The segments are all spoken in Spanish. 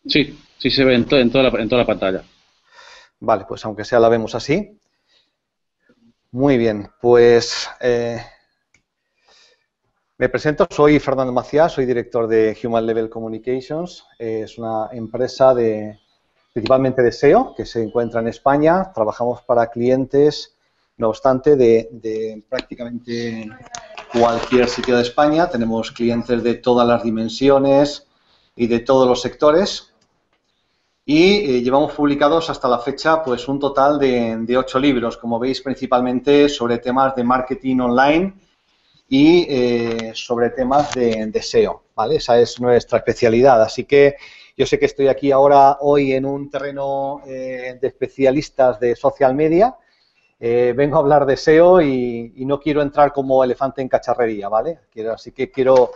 Sí, sí se ve en toda la pantalla. Vale, pues aunque sea la vemos así. Muy bien, pues me presento, soy Fernando Maciá, soy director de Human Level Communications. Es una empresa principalmente de SEO que se encuentra en España. Trabajamos para clientes, no obstante, de prácticamente cualquier sitio de España. Tenemos clientes de todas las dimensiones y de todos los sectores. Y llevamos publicados hasta la fecha pues un total de 8 libros, como veis, principalmente sobre temas de marketing online y sobre temas de SEO, ¿vale? Esa es nuestra especialidad, así que yo sé que estoy aquí ahora hoy en un terreno de especialistas de social media. Vengo a hablar de SEO y no quiero entrar como elefante en cacharrería, ¿vale? Así que quiero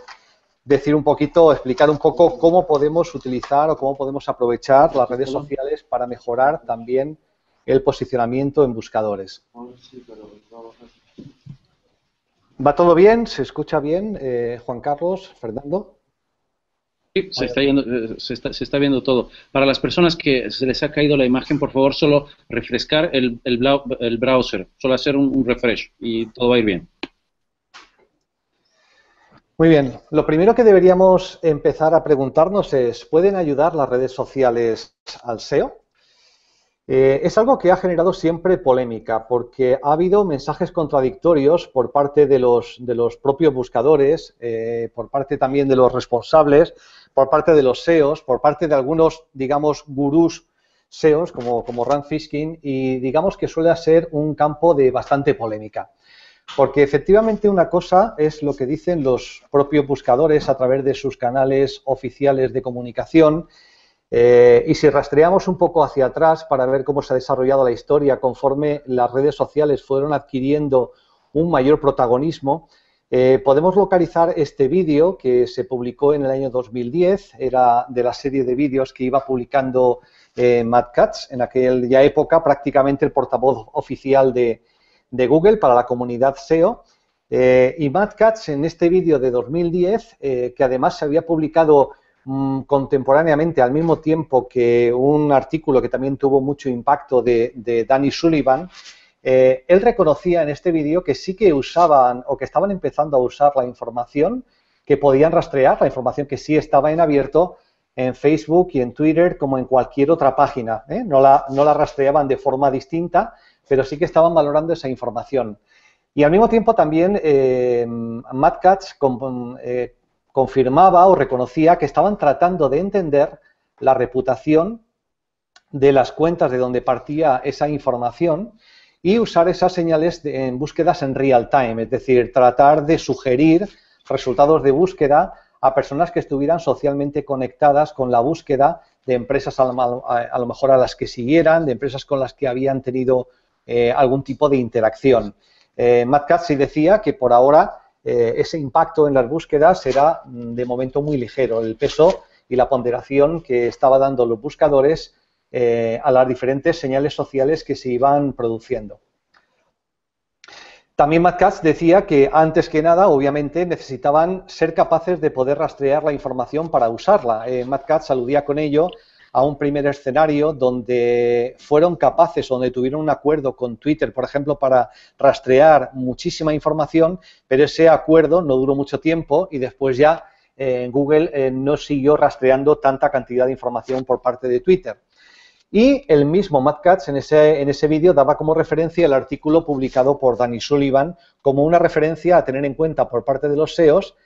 decir un poquito, explicar un poco cómo podemos utilizar o cómo podemos aprovechar las redes sociales para mejorar también el posicionamiento en buscadores. ¿Va todo bien? ¿Se escucha bien, Juan Carlos, Fernando? Sí, se está viendo todo. Para las personas que se les ha caído la imagen, por favor, solo refrescar el browser, solo hacer un refresh y todo va a ir bien. Muy bien. Lo primero que deberíamos empezar a preguntarnos es, ¿pueden ayudar las redes sociales al SEO? Es algo que ha generado siempre polémica porque ha habido mensajes contradictorios por parte de los propios buscadores, por parte también de los responsables, por parte de los SEOs, por parte de algunos, digamos, gurús SEOs como Rand Fishkin, y digamos que suele ser un campo de bastante polémica. Porque efectivamente una cosa es lo que dicen los propios buscadores a través de sus canales oficiales de comunicación. Y si rastreamos un poco hacia atrás para ver cómo se ha desarrollado la historia conforme las redes sociales fueron adquiriendo un mayor protagonismo, podemos localizar este vídeo que se publicó en el año 2010, era de la serie de vídeos que iba publicando Matt Cutts, en aquella época prácticamente el portavoz oficial de Google para la comunidad SEO. Y Matt Cutts en este vídeo de 2010, que además se había publicado contemporáneamente, al mismo tiempo que un artículo que también tuvo mucho impacto de Danny Sullivan, él reconocía en este vídeo que sí que usaban o que estaban empezando a usar la información que podían rastrear, la información que sí estaba en abierto en Facebook y en Twitter como en cualquier otra página. No la rastreaban de forma distinta, pero sí que estaban valorando esa información. Y al mismo tiempo también Matt Cutts confirmaba o reconocía que estaban tratando de entender la reputación de las cuentas de donde partía esa información y usar esas señales en búsquedas en real time, es decir, tratar de sugerir resultados de búsqueda a personas que estuvieran socialmente conectadas con la búsqueda de empresas a lo mejor a las que siguieran, de empresas con las que habían tenido algún tipo de interacción. Matt Cutts sí decía que por ahora ese impacto en las búsquedas era de momento muy ligero. El peso y la ponderación que estaba dando los buscadores a las diferentes señales sociales que se iban produciendo. También Matt Cutts decía que antes que nada, obviamente, necesitaban ser capaces de poder rastrear la información para usarla. Matt Cutts aludía con ello a un primer escenario donde fueron capaces, donde tuvieron un acuerdo con Twitter, por ejemplo, para rastrear muchísima información, pero ese acuerdo no duró mucho tiempo y después ya Google no siguió rastreando tanta cantidad de información por parte de Twitter. Y el mismo Matt Cutts en ese vídeo daba como referencia el artículo publicado por Danny Sullivan como una referencia a tener en cuenta por parte de los SEOs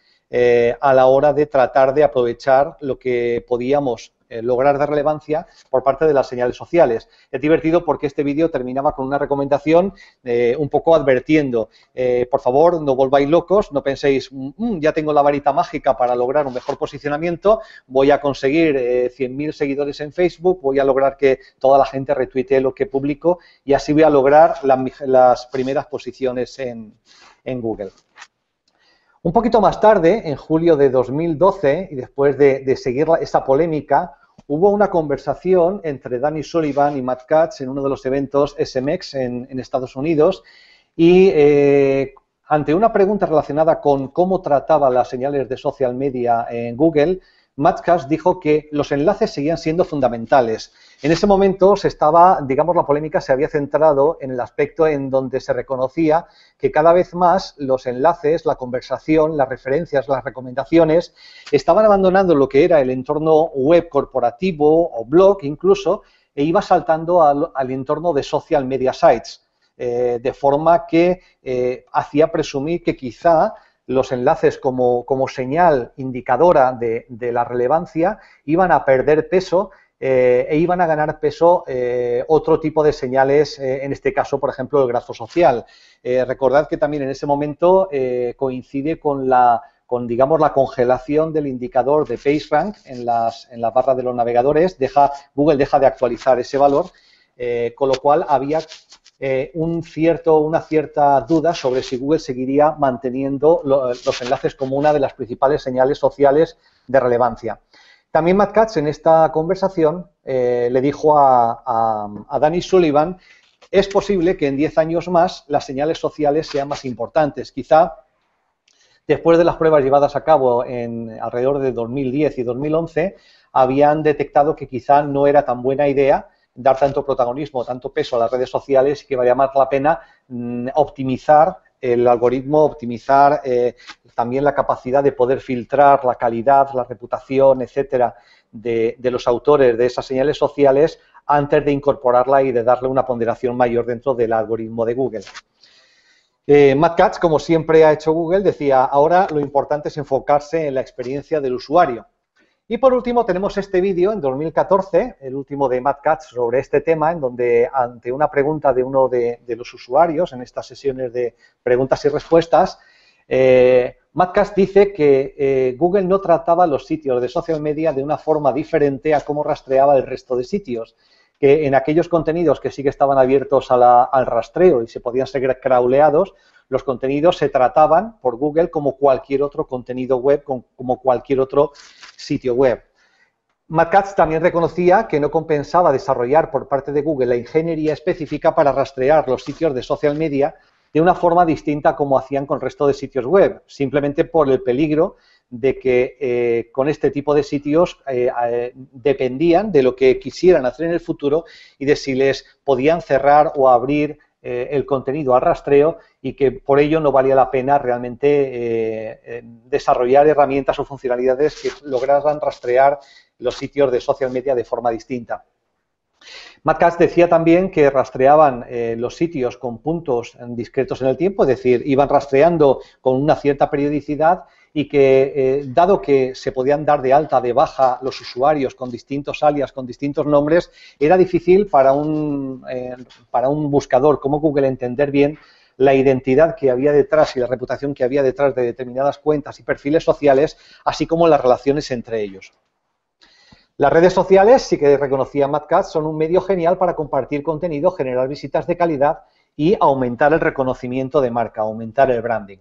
a la hora de tratar de aprovechar lo que podíamos lograr de relevancia por parte de las señales sociales. Es divertido porque este vídeo terminaba con una recomendación un poco advirtiendo, por favor, no volváis locos, no penséis, ya tengo la varita mágica para lograr un mejor posicionamiento, voy a conseguir 100.000 seguidores en Facebook, voy a lograr que toda la gente retuitee lo que publico y así voy a lograr las primeras posiciones en Google. Un poquito más tarde, en julio de 2012, y después de seguir esa polémica, hubo una conversación entre Danny Sullivan y Matt Cutts en uno de los eventos SMX en Estados Unidos y ante una pregunta relacionada con cómo trataba las señales de social media en Google, Matt Cutts dijo que los enlaces seguían siendo fundamentales. En ese momento la polémica se había centrado en el aspecto en donde se reconocía que cada vez más los enlaces, la conversación, las referencias, las recomendaciones estaban abandonando lo que era el entorno web corporativo o blog incluso, e iba saltando al entorno de social media sites, de forma que hacía presumir que quizá los enlaces como señal indicadora de la relevancia iban a perder peso e iban a ganar peso otro tipo de señales, en este caso, por ejemplo, el grafo social. Recordad que también en ese momento coincide con la congelación del indicador de PageRank en las barras de los navegadores. Google deja de actualizar ese valor, con lo cual había una cierta duda sobre si Google seguiría manteniendo los enlaces como una de las principales señales sociales de relevancia. También Matt Cutts en esta conversación le dijo a Danny Sullivan: es posible que en 10 años más las señales sociales sean más importantes. Quizá después de las pruebas llevadas a cabo alrededor de 2010 y 2011, habían detectado que quizá no era tan buena idea dar tanto protagonismo, tanto peso a las redes sociales, y que valía más la pena optimizar el algoritmo, optimizar también la capacidad de poder filtrar la calidad, la reputación, etcétera, de los autores de esas señales sociales antes de incorporarla y de darle una ponderación mayor dentro del algoritmo de Google. Matt Cutts, como siempre ha hecho Google, decía: ahora lo importante es enfocarse en la experiencia del usuario. Y por último tenemos este vídeo en 2014, el último de Matt Cutts sobre este tema, en donde ante una pregunta de uno de los usuarios en estas sesiones de preguntas y respuestas, Matt Cutts dice que Google no trataba los sitios de social media de una forma diferente a cómo rastreaba el resto de sitios, que en aquellos contenidos que sí que estaban abiertos al rastreo y se podían ser crawleados, los contenidos se trataban por Google como cualquier otro contenido web, como cualquier otro sitio web. Matt Cutts también reconocía que no compensaba desarrollar por parte de Google la ingeniería específica para rastrear los sitios de social media de una forma distinta a como hacían con el resto de sitios web, simplemente por el peligro de que con este tipo de sitios dependían de lo que quisieran hacer en el futuro y de si les podían cerrar o abrir el contenido al rastreo, y que por ello no valía la pena realmente desarrollar herramientas o funcionalidades que lograran rastrear los sitios de social media de forma distinta. Matt Cutts decía también que rastreaban los sitios con puntos discretos en el tiempo, es decir, iban rastreando con una cierta periodicidad, y que dado que se podían dar de alta, de baja los usuarios con distintos alias, con distintos nombres, era difícil para un buscador como Google entender bien la identidad que había detrás y la reputación que había detrás de determinadas cuentas y perfiles sociales, así como las relaciones entre ellos. Las redes sociales, sí que reconocía Matt Cutts, son un medio genial para compartir contenido, generar visitas de calidad y aumentar el reconocimiento de marca, aumentar el branding.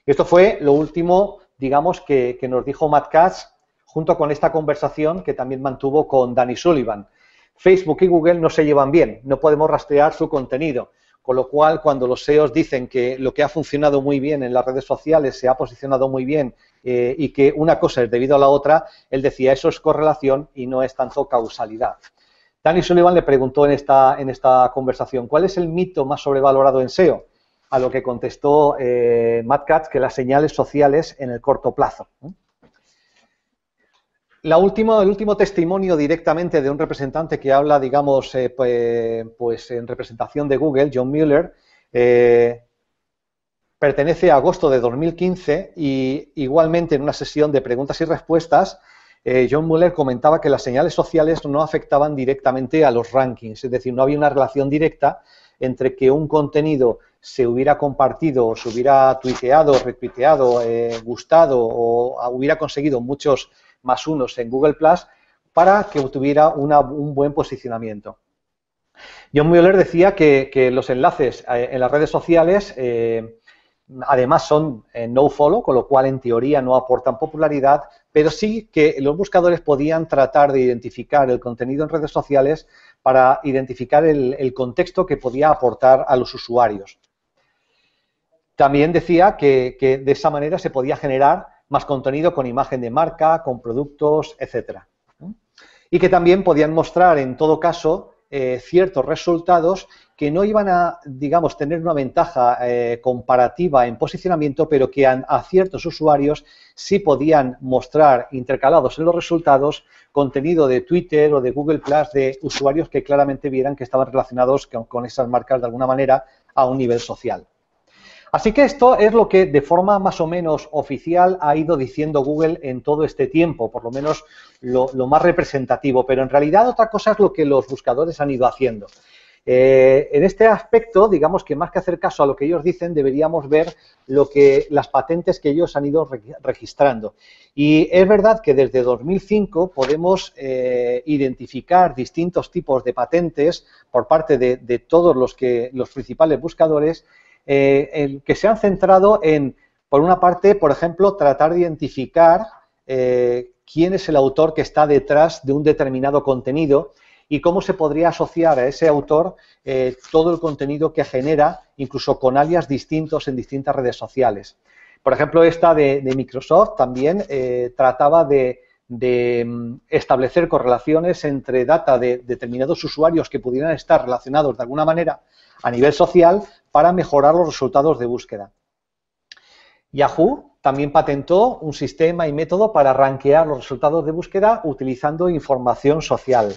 Esto fue lo último, digamos, que nos dijo Matt Cutts, junto con esta conversación que también mantuvo con Danny Sullivan. Facebook y Google no se llevan bien, no podemos rastrear su contenido, con lo cual, cuando los SEOs dicen que lo que ha funcionado muy bien en las redes sociales se ha posicionado muy bien y que una cosa es debido a la otra, él decía: eso es correlación y no es tanto causalidad. Danny Sullivan le preguntó en esta conversación: ¿cuál es el mito más sobrevalorado en SEO? A lo que contestó Matt Cutts: que las señales sociales en el corto plazo. El último testimonio directamente de un representante que habla, digamos, pues en representación de Google, John Mueller, pertenece a agosto de 2015, y igualmente en una sesión de preguntas y respuestas, John Mueller comentaba que las señales sociales no afectaban directamente a los rankings, es decir, no había una relación directa entre que un contenido se hubiera compartido, o se hubiera tuiteado, retuiteado, gustado, o hubiera conseguido muchos más unos en Google Plus para que tuviera un buen posicionamiento. John Mueller decía que los enlaces en las redes sociales además son nofollow, con lo cual en teoría no aportan popularidad, pero sí que los buscadores podían tratar de identificar el contenido en redes sociales para identificar el contexto que podía aportar a los usuarios. También decía que de esa manera se podía generar más contenido con imagen de marca, con productos, etcétera. Y que también podían mostrar, en todo caso, ciertos resultados que no iban a, digamos, tener una ventaja comparativa en posicionamiento, pero que a ciertos usuarios sí podían mostrar, intercalados en los resultados, contenido de Twitter o de Google Plus de usuarios que claramente vieran que estaban relacionados con esas marcas de alguna manera a un nivel social. Así que esto es lo que de forma más o menos oficial ha ido diciendo Google en todo este tiempo, por lo menos lo más representativo, pero en realidad otra cosa es lo que los buscadores han ido haciendo. En este aspecto, digamos que más que hacer caso a lo que ellos dicen, deberíamos ver las patentes que ellos han ido registrando. Y es verdad que desde 2005 podemos identificar distintos tipos de patentes por parte de todos los principales buscadores que se han centrado en, por una parte, por ejemplo, tratar de identificar quién es el autor que está detrás de un determinado contenido y cómo se podría asociar a ese autor todo el contenido que genera, incluso con alias distintos en distintas redes sociales. Por ejemplo, esta de Microsoft también trataba de establecer correlaciones entre data de determinados usuarios que pudieran estar relacionados de alguna manera a nivel social para mejorar los resultados de búsqueda. Yahoo también patentó un sistema y método para rankear los resultados de búsqueda utilizando información social.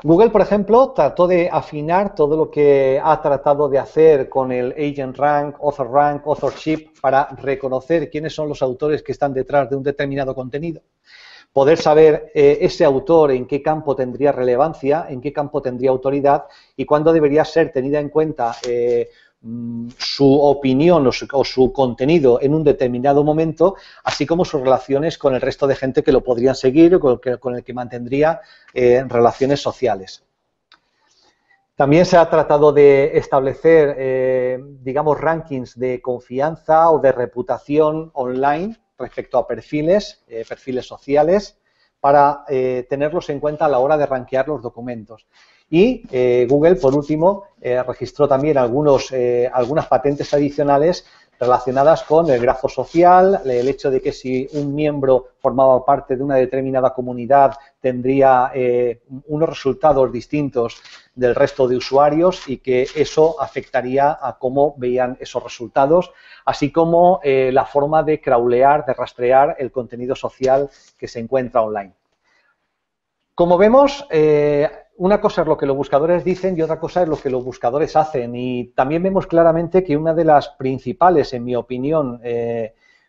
Google, por ejemplo, trató de afinar todo lo que ha tratado de hacer con el Agent Rank, Authorship, para reconocer quiénes son los autores que están detrás de un determinado contenido. Poder saber ese autor en qué campo tendría relevancia, en qué campo tendría autoridad y cuándo debería ser tenida en cuenta su opinión o su contenido en un determinado momento, así como sus relaciones con el resto de gente que lo podrían seguir o con el que mantendría relaciones sociales. También se ha tratado de establecer, digamos, rankings de confianza o de reputación online respecto a perfiles sociales para tenerlos en cuenta a la hora de rankear los documentos. Y Google, por último, registró también algunas patentes adicionales relacionadas con el grafo social, el hecho de que si un miembro formaba parte de una determinada comunidad tendría unos resultados distintos del resto de usuarios y que eso afectaría a cómo veían esos resultados, así como la forma de crawlear, de rastrear el contenido social que se encuentra online. Como vemos, una cosa es lo que los buscadores dicen y otra cosa es lo que los buscadores hacen. Y también vemos claramente que una de las principales, en mi opinión,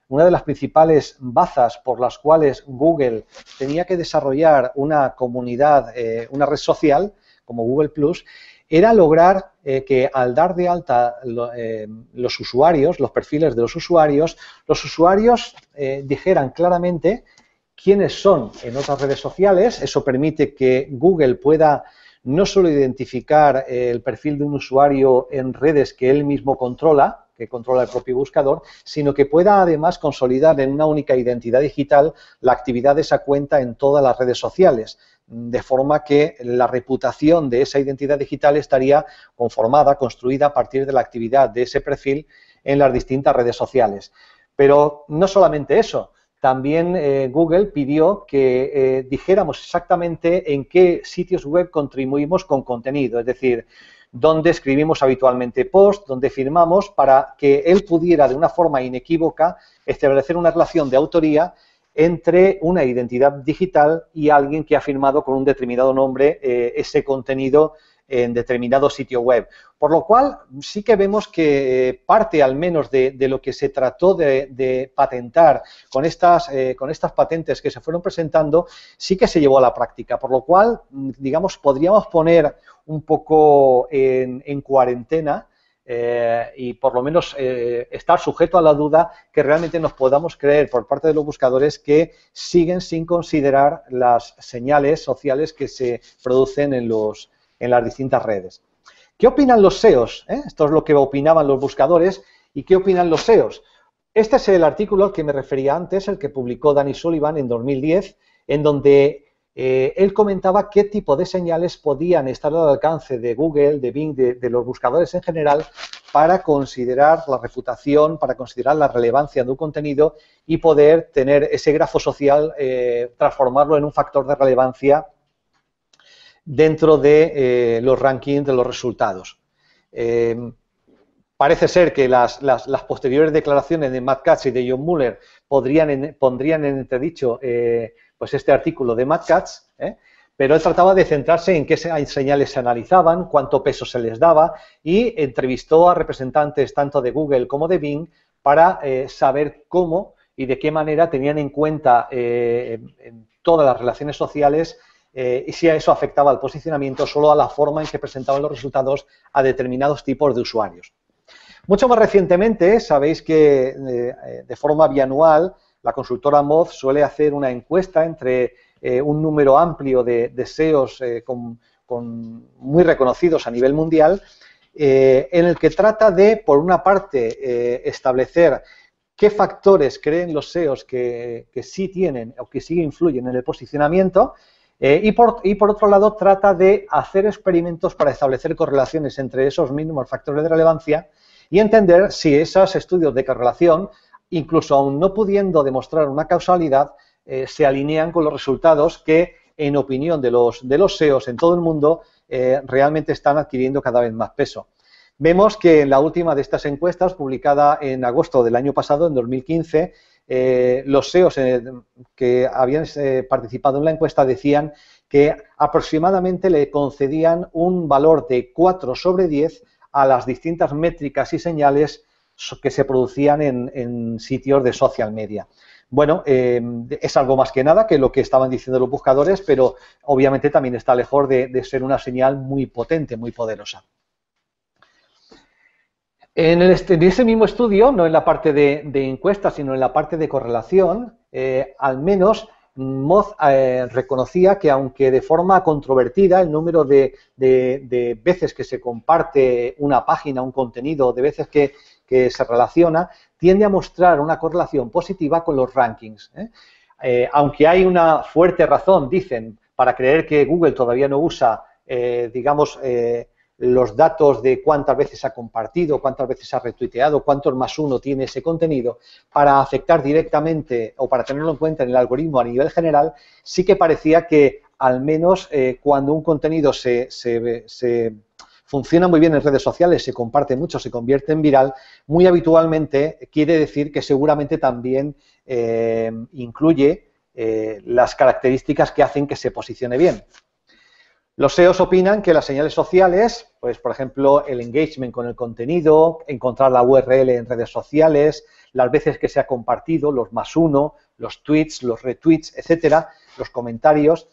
una de las principales bazas por las cuales Google tenía que desarrollar una comunidad, una red social como Google Plus, era lograr que al dar de alta los usuarios, los perfiles de los usuarios dijeran claramente quiénes son en otras redes sociales. Eso permite que Google pueda no solo identificar el perfil de un usuario en redes que él mismo controla, que controla el propio buscador, sino que pueda además consolidar en una única identidad digital la actividad de esa cuenta en todas las redes sociales, de forma que la reputación de esa identidad digital estaría conformada, construida a partir de la actividad de ese perfil en las distintas redes sociales. Pero no solamente eso. También Google pidió que dijéramos exactamente en qué sitios web contribuimos con contenido, es decir, dónde escribimos habitualmente post, dónde firmamos, para que él pudiera de una forma inequívoca establecer una relación de autoría entre una identidad digital y alguien que ha firmado con un determinado nombre ese contenido en determinado sitio web. Por lo cual, sí que vemos que parte al menos de lo que se trató de patentar con estas patentes que se fueron presentando, sí que se llevó a la práctica. Por lo cual, digamos, podríamos poner un poco en cuarentena y por lo menos estar sujeto a la duda que realmente nos podamos creer por parte de los buscadores que siguen sin considerar las señales sociales que se producen en las distintas redes. ¿Qué opinan los SEOs? Esto es lo que opinaban los buscadores. ¿Y qué opinan los SEOs? Este es el artículo al que me refería antes, el que publicó Danny Sullivan en 2010, en donde él comentaba qué tipo de señales podían estar al alcance de Google, de Bing, de los buscadores en general, para considerar la reputación, para considerar la relevancia de un contenido y poder tener ese grafo social, transformarlo en un factor de relevancia dentro de los rankings de los resultados. Parece ser que las posteriores declaraciones de Matt Cutts y de John Mueller pondrían en entredicho pues este artículo de Matt Cutts, pero él trataba de centrarse en qué señales se analizaban, cuánto peso se les daba y entrevistó a representantes tanto de Google como de Bing para saber cómo y de qué manera tenían en cuenta en todas las relaciones sociales y si a eso afectaba al posicionamiento, solo a la forma en que presentaban los resultados a determinados tipos de usuarios. Mucho más recientemente, sabéis que de forma bianual la consultora Moz suele hacer una encuesta entre un número amplio de SEOs muy reconocidos a nivel mundial, en el que trata de, por una parte, establecer qué factores creen los SEOs que sí tienen o que sí influyen en el posicionamiento, y por otro lado trata de hacer experimentos para establecer correlaciones entre esos mismos factores de relevancia y entender si esos estudios de correlación, incluso aún no pudiendo demostrar una causalidad, se alinean con los resultados que, en opinión de los SEOs en todo el mundo, realmente están adquiriendo cada vez más peso. Vemos que en la última de estas encuestas, publicada en agosto del año pasado, en 2015, los SEOs que habían participado en la encuesta decían que aproximadamente le concedían un valor de 4 sobre 10 a las distintas métricas y señales que se producían en sitios de social media. Bueno, es algo más que nada que lo que estaban diciendo los buscadores, pero obviamente también está lejos de ser una señal muy potente, muy poderosa. En ese mismo estudio, no en la parte de encuesta, sino en la parte de correlación, al menos Moz reconocía que, aunque de forma controvertida, el número de veces que se comparte una página, un contenido, de veces que se relaciona, tiende a mostrar una correlación positiva con los rankings. Aunque hay una fuerte razón, dicen, para creer que Google todavía no usa, digamos, los datos de cuántas veces ha compartido, cuántas veces ha retuiteado, cuántos +1 tiene ese contenido, para afectar directamente o para tenerlo en cuenta en el algoritmo a nivel general, sí que parecía que al menos cuando un contenido se funciona muy bien en redes sociales, se comparte mucho, se convierte en viral, muy habitualmente quiere decir que seguramente también incluye las características que hacen que se posicione bien. Los SEOs opinan que las señales sociales, pues por ejemplo, el engagement con el contenido, encontrar la URL en redes sociales, las veces que se ha compartido, los +1, los tweets, los retweets, etcétera, los comentarios,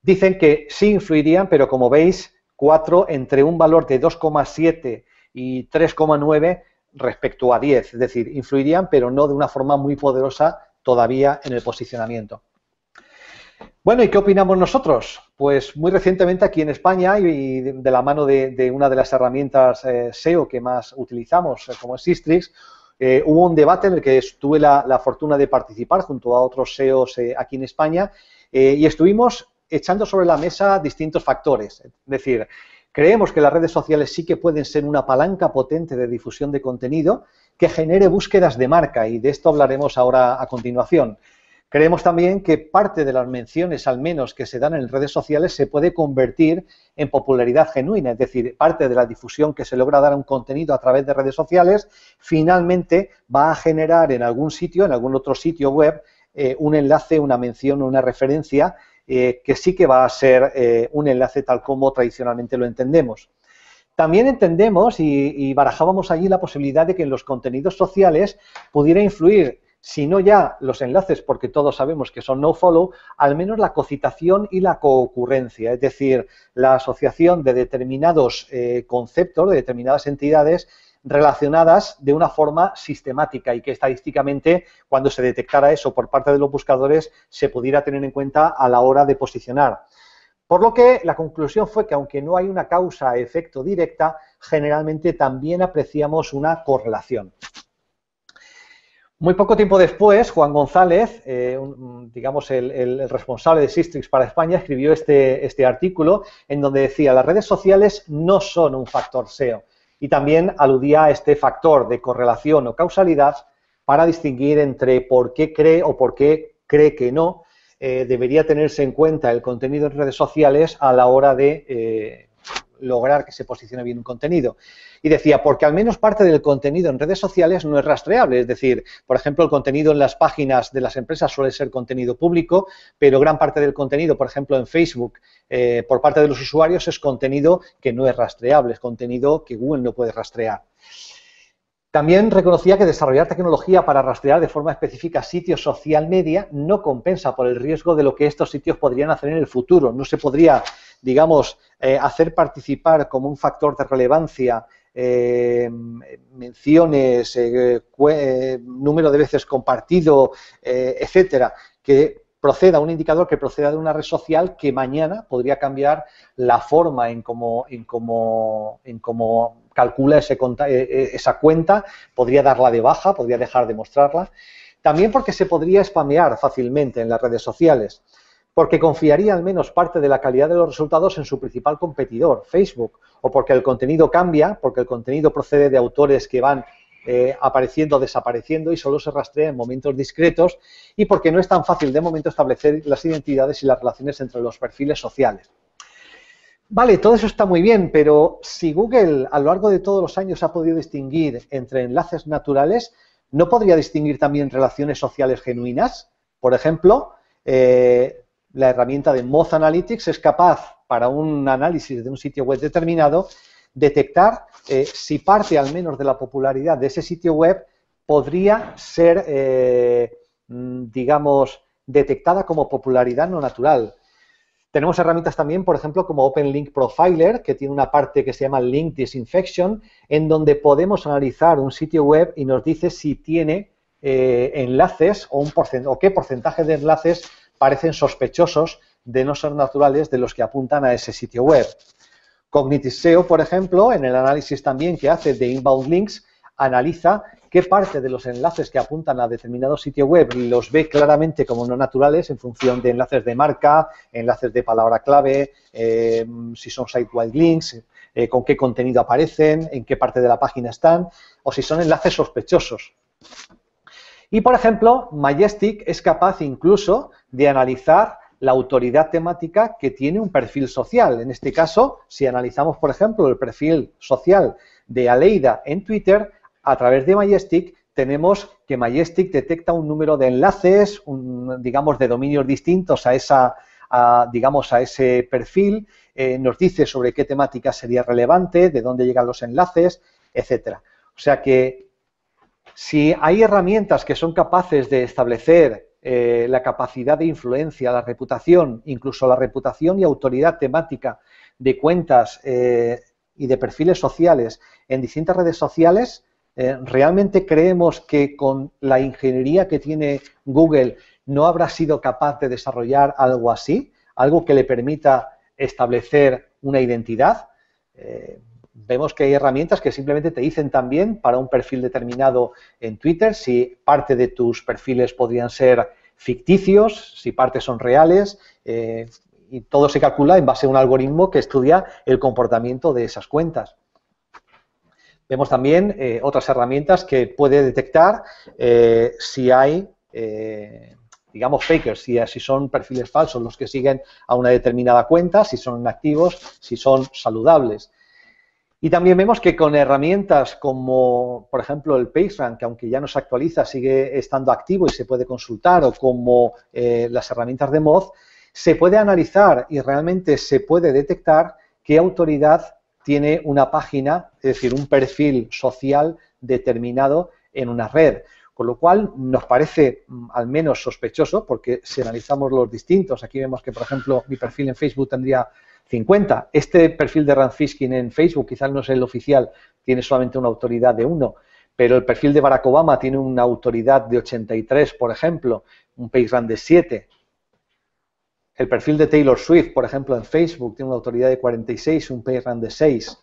dicen que sí influirían, pero como veis, 4 entre un valor de 2,7 y 3,9 respecto a 10, es decir, influirían, pero no de una forma muy poderosa todavía en el posicionamiento. Bueno, ¿y qué opinamos nosotros? Pues muy recientemente aquí en España y de la mano de una de las herramientas SEO que más utilizamos, como es Sistrix, hubo un debate en el que tuve la fortuna de participar junto a otros SEOs aquí en España y estuvimos echando sobre la mesa distintos factores. Es decir, creemos que las redes sociales sí que pueden ser una palanca potente de difusión de contenido que genere búsquedas de marca y de esto hablaremos ahora a continuación. Creemos también que parte de las menciones, al menos, que se dan en redes sociales se puede convertir en popularidad genuina, es decir, parte de la difusión que se logra dar a un contenido a través de redes sociales, finalmente va a generar en algún sitio, en algún otro sitio web, un enlace, una mención, una referencia, que sí que va a ser un enlace tal como tradicionalmente lo entendemos. También entendemos y barajábamos allí la posibilidad de que en los contenidos sociales pudiera influir, si no ya los enlaces, porque todos sabemos que son nofollow, al menos la cocitación y la coocurrencia, es decir, la asociación de determinados conceptos, de determinadas entidades relacionadas de una forma sistemática y que estadísticamente, cuando se detectara eso por parte de los buscadores, se pudiera tener en cuenta a la hora de posicionar. Por lo que la conclusión fue que, aunque no hay una causa-efecto directa, generalmente también apreciamos una correlación. Muy poco tiempo después, Juan González, digamos el responsable de Sistrix para España, escribió este artículo en donde decía: las redes sociales no son un factor SEO, y también aludía a este factor de correlación o causalidad para distinguir entre por qué cree o por qué cree que no debería tenerse en cuenta el contenido en redes sociales a la hora de lograr que se posicione bien un contenido. Y decía, porque al menos parte del contenido en redes sociales no es rastreable, es decir, por ejemplo, el contenido en las páginas de las empresas suele ser contenido público, pero gran parte del contenido, por ejemplo, en Facebook, por parte de los usuarios es contenido que no es rastreable, es contenido que Google no puede rastrear. También reconocía que desarrollar tecnología para rastrear de forma específica sitios social media no compensa por el riesgo de lo que estos sitios podrían hacer en el futuro. No se podría, digamos, hacer participar como un factor de relevancia menciones, número de veces compartido, etcétera, que proceda, un indicador que proceda de una red social que mañana podría cambiar la forma en cómo calcula esa cuenta, podría darla de baja, podría dejar de mostrarla. También porque se podría spamear fácilmente en las redes sociales, porque confiaría al menos parte de la calidad de los resultados en su principal competidor, Facebook, o porque el contenido cambia, porque el contenido procede de autores que van apareciendo o desapareciendo y solo se rastrea en momentos discretos, y porque no es tan fácil de momento establecer las identidades y las relaciones entre los perfiles sociales. Vale, todo eso está muy bien, pero si Google a lo largo de todos los años ha podido distinguir entre enlaces naturales, ¿no podría distinguir también relaciones sociales genuinas? Por ejemplo, la herramienta de Moz Analytics es capaz, para un análisis de un sitio web determinado, detectar si parte al menos de la popularidad de ese sitio web podría ser, digamos, detectada como popularidad no natural. Tenemos herramientas también, por ejemplo, como Open Link Profiler, que tiene una parte que se llama Link Disinfection, en donde podemos analizar un sitio web y nos dice si tiene enlaces o qué porcentaje de enlaces parecen sospechosos de no ser naturales de los que apuntan a ese sitio web. Cognitive SEO, por ejemplo, en el análisis también que hace de Inbound Links, analiza qué parte de los enlaces que apuntan a determinado sitio web los ve claramente como no naturales en función de enlaces de marca, enlaces de palabra clave, si son site-wide links, con qué contenido aparecen, en qué parte de la página están, o si son enlaces sospechosos. Y, por ejemplo, Majestic es capaz incluso de analizar la autoridad temática que tiene un perfil social. En este caso, si analizamos, por ejemplo, el perfil social de Aleida en Twitter, a través de Majestic tenemos que Majestic detecta un número de enlaces, digamos, de dominios distintos a ese perfil, nos dice sobre qué temática sería relevante, de dónde llegan los enlaces, etcétera. O sea que si hay herramientas que son capaces de establecer la capacidad de influencia, la reputación, incluso la reputación y autoridad temática de cuentas y de perfiles sociales en distintas redes sociales, ¿realmente creemos que con la ingeniería que tiene Google no habrá sido capaz de desarrollar algo así? Algo que le permita establecer una identidad. Vemos que hay herramientas que simplemente te dicen también para un perfil determinado en Twitter si parte de tus perfiles podrían ser ficticios, si partes son reales, y todo se calcula en base a un algoritmo que estudia el comportamiento de esas cuentas. Vemos también otras herramientas que puede detectar si hay, digamos, fakers, si son perfiles falsos los que siguen a una determinada cuenta, si son inactivos, si son saludables. Y también vemos que con herramientas como, por ejemplo, el PageRank, que aunque ya no se actualiza, sigue estando activo y se puede consultar, o como las herramientas de Moz, se puede analizar y realmente se puede detectar qué autoridad tiene una página, es decir, un perfil social determinado en una red. Con lo cual nos parece al menos sospechoso, porque si analizamos los distintos, aquí vemos que, por ejemplo, mi perfil en Facebook tendría 50. Este perfil de Rand Fishkin en Facebook, quizás no es el oficial, tiene solamente una autoridad de 1, pero el perfil de Barack Obama tiene una autoridad de 83, por ejemplo, un PageRank de 7. El perfil de Taylor Swift, por ejemplo, en Facebook, tiene una autoridad de 46, un PageRank de 6.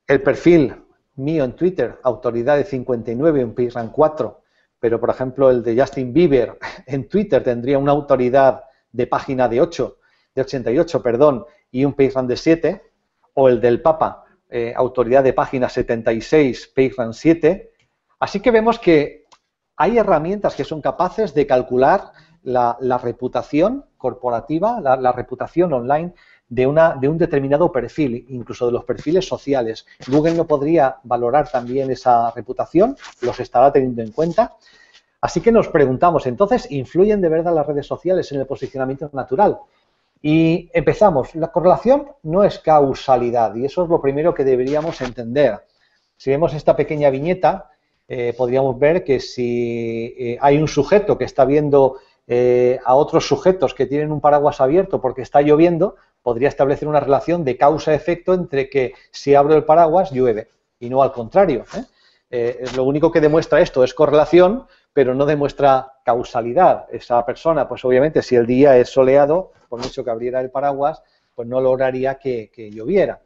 El perfil mío en Twitter, autoridad de 59 y un PageRank 4, pero por ejemplo el de Justin Bieber en Twitter tendría una autoridad de página de 88, perdón, y un PageRank de 7, o el del Papa, autoridad de página 76, PageRank 7. Así que vemos que hay herramientas que son capaces de calcular la reputación corporativa, la reputación online de un determinado perfil, incluso de los perfiles sociales. Google no podría valorar también esa reputación, los estará teniendo en cuenta. Así que nos preguntamos, entonces, ¿influyen de verdad las redes sociales en el posicionamiento natural? Y empezamos. La correlación no es causalidad, y eso es lo primero que deberíamos entender. Si vemos esta pequeña viñeta, podríamos ver que si hay un sujeto que está viendo a otros sujetos que tienen un paraguas abierto porque está lloviendo, podría establecer una relación de causa-efecto entre que si abro el paraguas llueve, y no al contrario. Lo único que demuestra esto es correlación, pero no demuestra causalidad. Esa persona, pues obviamente, si el día es soleado, por mucho que abriera el paraguas, pues no lograría que lloviera.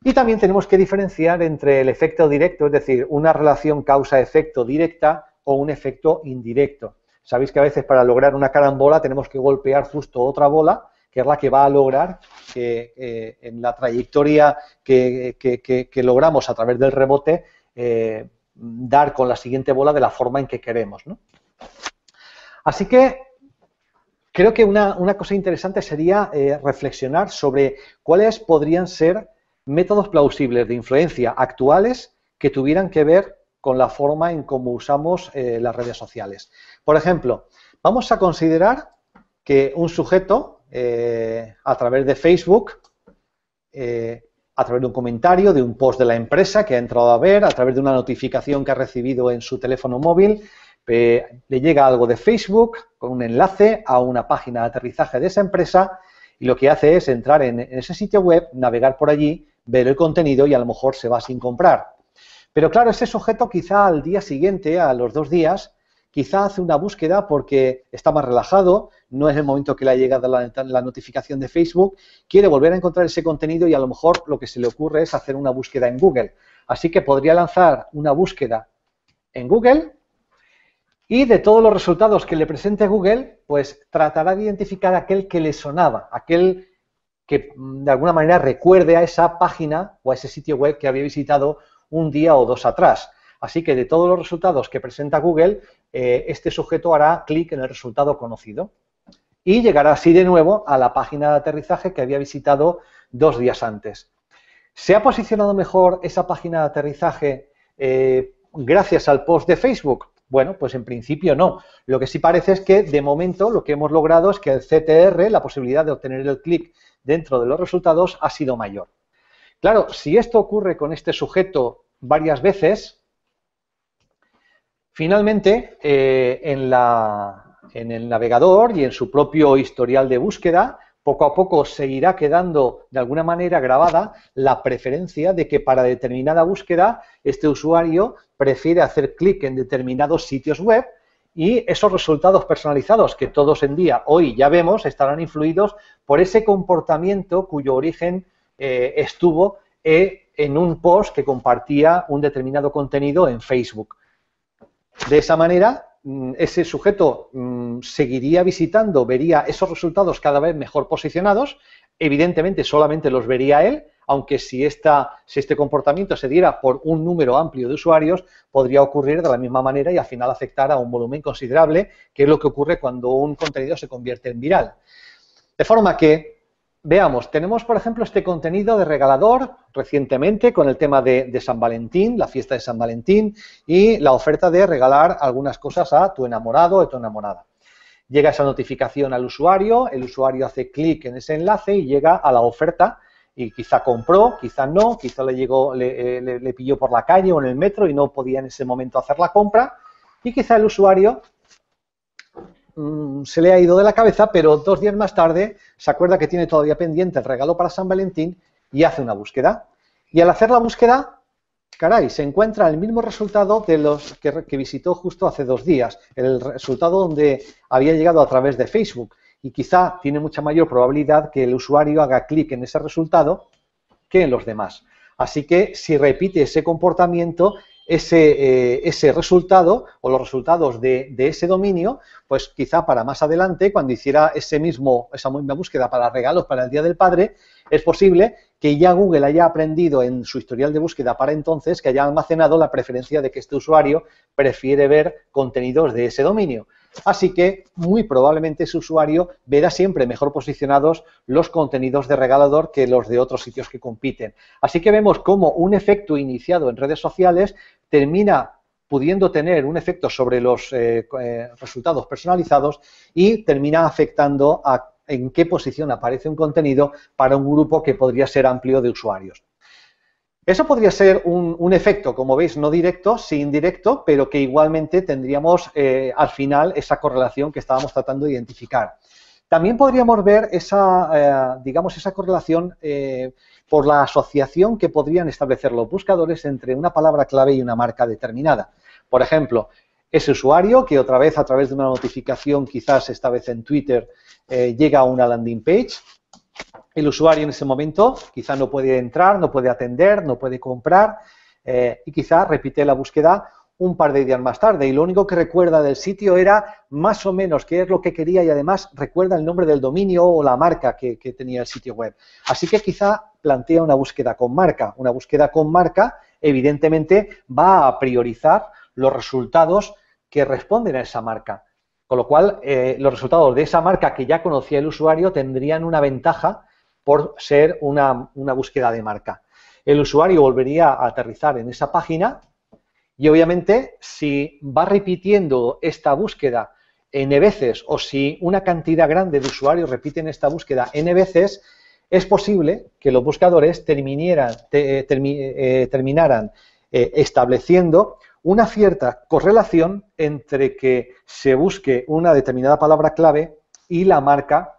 Y también tenemos que diferenciar entre el efecto directo, es decir, una relación causa-efecto directa o un efecto indirecto. Sabéis que a veces para lograr una carambola tenemos que golpear justo otra bola, que es la que va a lograr que en la trayectoria que logramos a través del rebote, dar con la siguiente bola de la forma en que queremos, ¿no? Así que creo que una cosa interesante sería reflexionar sobre cuáles podrían ser métodos plausibles de influencia actuales que tuvieran que ver con la forma en cómo usamos las redes sociales. Por ejemplo, vamos a considerar que un sujeto, a través de Facebook, a través de un comentario, de un post de la empresa que ha entrado a ver, a través de una notificación que ha recibido en su teléfono móvil, le llega algo de Facebook con un enlace a una página de aterrizaje de esa empresa, y lo que hace es entrar en ese sitio web, navegar por allí, ver el contenido y a lo mejor se va sin comprar. Pero claro, ese sujeto quizá al día siguiente, a los 2 días, quizá hace una búsqueda porque está más relajado, no es el momento que le ha llegado la notificación de Facebook, quiere volver a encontrar ese contenido y a lo mejor lo que se le ocurre es hacer una búsqueda en Google. Así que podría lanzar una búsqueda en Google y de todos los resultados que le presente Google, pues tratará de identificar aquel que le sonaba, aquel que de alguna manera recuerde a esa página o a ese sitio web que había visitado un día o 2 atrás. Así que de todos los resultados que presenta Google, este sujeto hará clic en el resultado conocido y llegará así de nuevo a la página de aterrizaje que había visitado 2 días antes. ¿Se ha posicionado mejor esa página de aterrizaje gracias al post de Facebook? Bueno, pues en principio no. Lo que sí parece es que de momento lo que hemos logrado es que el CTR, la posibilidad de obtener el clic dentro de los resultados, ha sido mayor. Claro, si esto ocurre con este sujeto varias veces, finalmente en el navegador y en su propio historial de búsqueda, poco a poco se irá quedando de alguna manera grabada la preferencia de que para determinada búsqueda este usuario prefiere hacer clic en determinados sitios web, y esos resultados personalizados que todos en día hoy ya vemos estarán influidos por ese comportamiento cuyo origen estuvo en un post que compartía un determinado contenido en Facebook. De esa manera, ese sujeto seguiría visitando, vería esos resultados cada vez mejor posicionados, evidentemente solamente los vería él, aunque si este comportamiento se diera por un número amplio de usuarios, podría ocurrir de la misma manera y al final afectar a un volumen considerable, que es lo que ocurre cuando un contenido se convierte en viral. De forma que, veamos, tenemos por ejemplo este contenido de regalador recientemente con el tema de San Valentín, la fiesta de San Valentín y la oferta de regalar algunas cosas a tu enamorado o a tu enamorada. Llega esa notificación al usuario, el usuario hace clic en ese enlace y llega a la oferta y quizá compró, quizá no, quizá le pilló por la calle o en el metro y no podía en ese momento hacer la compra, y quizá el usuario se le ha ido de la cabeza, pero 2 días más tarde se acuerda que tiene todavía pendiente el regalo para San Valentín y hace una búsqueda. Y al hacer la búsqueda, caray, se encuentra el mismo resultado de los que visitó justo hace 2 días, el resultado donde había llegado a través de Facebook. Y quizá tiene mucha mayor probabilidad que el usuario haga clic en ese resultado que en los demás. Así que si repite ese comportamiento, ese resultado o los resultados de ese dominio, pues quizá para más adelante, cuando hiciera esa misma búsqueda para regalos para el Día del Padre, es posible que ya Google haya aprendido en su historial de búsqueda para entonces, que haya almacenado la preferencia de que este usuario prefiere ver contenidos de ese dominio. Así que muy probablemente ese usuario verá siempre mejor posicionados los contenidos de regalador que los de otros sitios que compiten. Así que vemos cómo un efecto iniciado en redes sociales termina pudiendo tener un efecto sobre los resultados personalizados y termina afectando a en qué posición aparece un contenido para un grupo que podría ser amplio de usuarios. Eso podría ser un efecto, como veis, no directo, sí indirecto, pero que igualmente tendríamos al final esa correlación que estábamos tratando de identificar. También podríamos ver esa, digamos, esa correlación por la asociación que podrían establecer los buscadores entre una palabra clave y una marca determinada. Por ejemplo, ese usuario que otra vez a través de una notificación, quizás esta vez en Twitter, llega a una landing page. El usuario en ese momento quizá no puede entrar, no puede atender, no puede comprar y quizá repite la búsqueda un par de días más tarde y lo único que recuerda del sitio era más o menos qué es lo que quería y además recuerda el nombre del dominio o la marca que tenía el sitio web. Así que quizá plantea una búsqueda con marca. Una búsqueda con marca evidentemente va a priorizar los resultados que responden a esa marca. Con lo cual, los resultados de esa marca que ya conocía el usuario tendrían una ventaja por ser una búsqueda de marca. El usuario volvería a aterrizar en esa página y obviamente si va repitiendo esta búsqueda n veces o si una cantidad grande de usuarios repiten esta búsqueda n veces, es posible que los buscadores terminaran estableciendo una cierta correlación entre que se busque una determinada palabra clave y la marca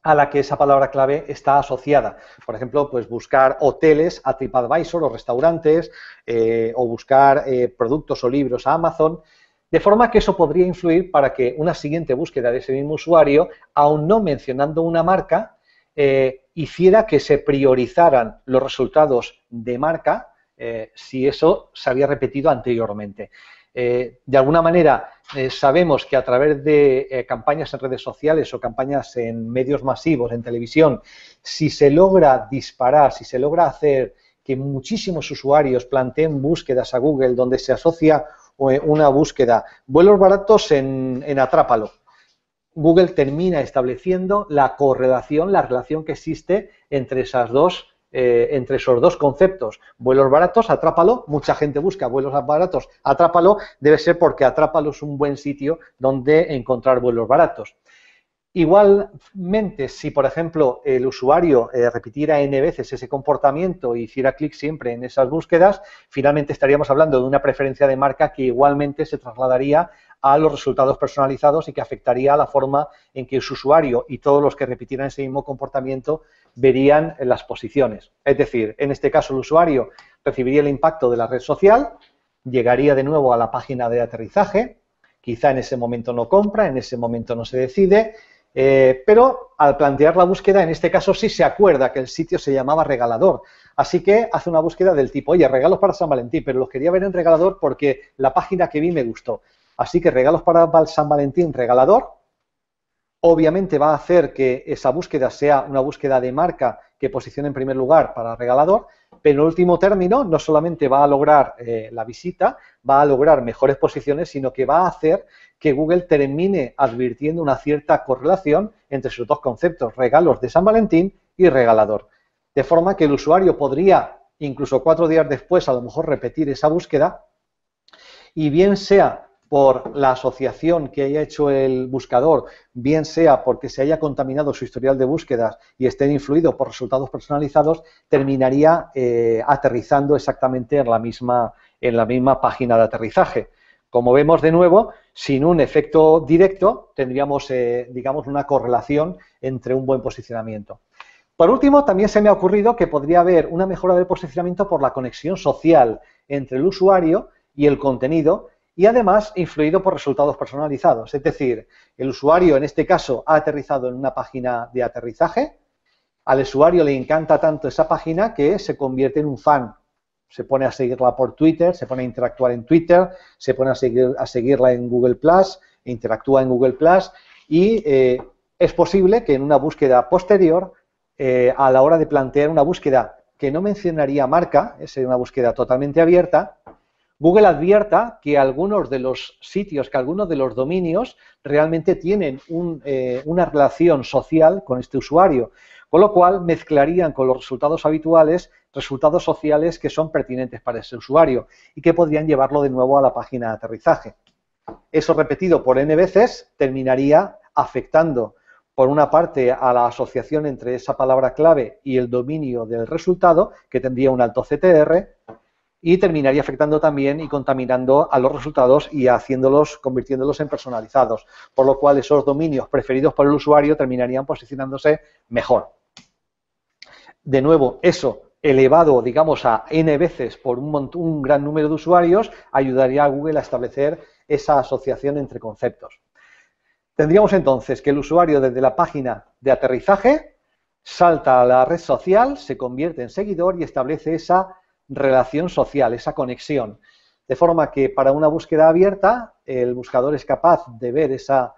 a la que esa palabra clave está asociada. Por ejemplo, pues buscar hoteles a TripAdvisor o restaurantes o buscar productos o libros a Amazon, de forma que eso podría influir para que una siguiente búsqueda de ese mismo usuario, aun no mencionando una marca, hiciera que se priorizaran los resultados de marca si eso se había repetido anteriormente. De alguna manera, sabemos que a través de campañas en redes sociales o campañas en medios masivos, en televisión, si se logra disparar, si se logra hacer que muchísimos usuarios planteen búsquedas a Google donde se asocia una búsqueda, vuelos baratos en Atrápalo, Google termina estableciendo la correlación, la relación que existe entre esos dos conceptos. Vuelos baratos, Atrápalo, mucha gente busca vuelos baratos, Atrápalo, debe ser porque Atrápalo es un buen sitio donde encontrar vuelos baratos. Igualmente, si por ejemplo el usuario repitiera n veces ese comportamiento e hiciera clic siempre en esas búsquedas, finalmente estaríamos hablando de una preferencia de marca que igualmente se trasladaría a los resultados personalizados y que afectaría a la forma en que su usuario y todos los que repitieran ese mismo comportamiento verían las posiciones. Es decir, en este caso el usuario recibiría el impacto de la red social, llegaría de nuevo a la página de aterrizaje, quizá en ese momento no compra, en ese momento no se decide, pero al plantear la búsqueda, en este caso sí se acuerda que el sitio se llamaba Regalador. Así que hace una búsqueda del tipo, oye, regalos para San Valentín, pero los quería ver en Regalador porque la página que vi me gustó. Así que regalos para San Valentín, Regalador. Obviamente va a hacer que esa búsqueda sea una búsqueda de marca que posicione en primer lugar para Regalador, pero en último término no solamente va a lograr la visita, va a lograr mejores posiciones, sino que va a hacer que Google termine advirtiendo una cierta correlación entre sus dos conceptos, regalos de San Valentín y Regalador. De forma que el usuario podría, incluso 4 días después, a lo mejor repetir esa búsqueda y bien sea por la asociación que haya hecho el buscador, bien sea porque se haya contaminado su historial de búsquedas y esté influido por resultados personalizados, terminaría aterrizando exactamente en la misma página de aterrizaje. Como vemos de nuevo, sin un efecto directo, tendríamos, digamos, una correlación entre un buen posicionamiento. Por último, también se me ha ocurrido que podría haber una mejora del posicionamiento por la conexión social entre el usuario y el contenido, y además influido por resultados personalizados. Es decir, el usuario en este caso ha aterrizado en una página de aterrizaje Al usuario le encanta tanto esa página que se convierte en un fan. Se pone a seguirla por Twitter, se pone a interactuar en Twitter, se pone a seguirla en Google+, interactúa en Google+, y es posible que en una búsqueda posterior, a la hora de plantear una búsqueda que no mencionaría marca, es una búsqueda totalmente abierta, Google advierta que algunos de los sitios, que algunos de los dominios realmente tienen una relación social con este usuario, con lo cual mezclarían con los resultados habituales resultados sociales que son pertinentes para ese usuario y que podrían llevarlo de nuevo a la página de aterrizaje. Eso repetido por n veces terminaría afectando, por una parte, a la asociación entre esa palabra clave y el dominio del resultado, que tendría un alto CTR, y terminaría afectando también y contaminando a los resultados y convirtiéndolos en personalizados, por lo cual esos dominios preferidos por el usuario terminarían posicionándose mejor. De nuevo, eso elevado, digamos, a n veces por un gran número de usuarios, ayudaría a Google a establecer esa asociación entre conceptos. Tendríamos entonces que el usuario desde la página de aterrizaje salta a la red social, se convierte en seguidor y establece esa relación social, esa conexión. De forma que para una búsqueda abierta, el buscador es capaz de ver esa